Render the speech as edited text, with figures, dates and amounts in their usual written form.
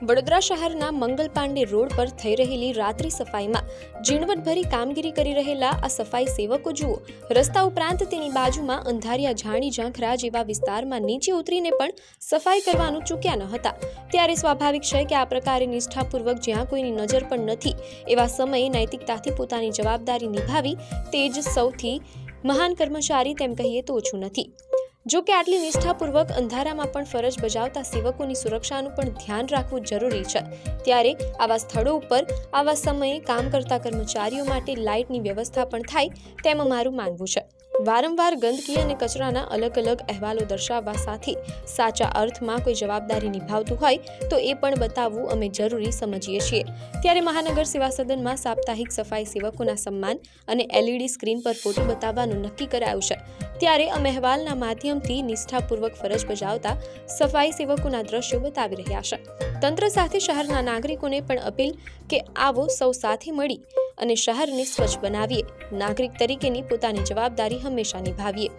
વડોદરા શહેરના મંગલ પાંડે રોડ પર થઈ રહેલી રાત્રિ સફાઈમાં ઝીણવટભરી કામગીરી કરી રહેલા આ સફાઈ સેવકો જુઓ, રસ્તા ઉપરાંત તેની બાજુમાં અંધારિયા ઝાડી ઝાંખરા જેવા વિસ્તારમાં નીચે ઉતરીને પણ સફાઈ કરવાનું ચૂક્યા ન હતા। ત્યારે સ્વાભાવિક છે કે આ પ્રકારે નિષ્ઠાપૂર્વક જ્યાં કોઈની નજર પણ નથી એવા સમયે નૈતિકતાથી પોતાની જવાબદારી નિભાવી તે જ સૌથી મહાન કર્મચારી તેમ કહીએ તો ઓછું નથી। જો કે આટલી નિષ્ઠાપૂર્વક અંધારામાં પણ ફરજ બજાવતા સેવકોની સુરક્ષાનું પણ ધ્યાન રાખવું જરૂરી છે। ત્યારે આવા સ્થળો ઉપર આવા સમયે કામ કરતા કર્મચારીઓ માટે લાઇટની વ્યવસ્થા પણ થાય તેમ અમારું માનવું છે। વારંવાર ગંદકી અને કચરાના અલગ અલગ અહેવાલો દર્શાવવા સાથે સાચા અર્થમાં કોઈ જવાબદારી નિભાવતું હોય તો એ પણ બતાવવું અમે જરૂરી સમજીએ છીએ। ત્યારે મહાનગર સેવા સદનમાં સાપ્તાહિક સફાઈ સેવકોના સન્માન અને LED સ્ક્રીન પર ફોટો બતાવવાનું નક્કી કરાયું છે। ત્યારે અમે અહેવાલના માધ્યમથી નિષ્ઠાપૂર્વક ફરજ બજાવતા સફાઈ સેવકોના દ્રશ્યો બતાવી રહ્યા છે। તંત્ર સાથે શહેરના નાગરિકોને પણ અપીલ કે આવો સૌ સાથે મળી અને શહેરને સ્વચ્છ બનાવીએ, નાગરિક તરીકેની પોતાની જવાબદારી હંમેશા નિભાવીએ।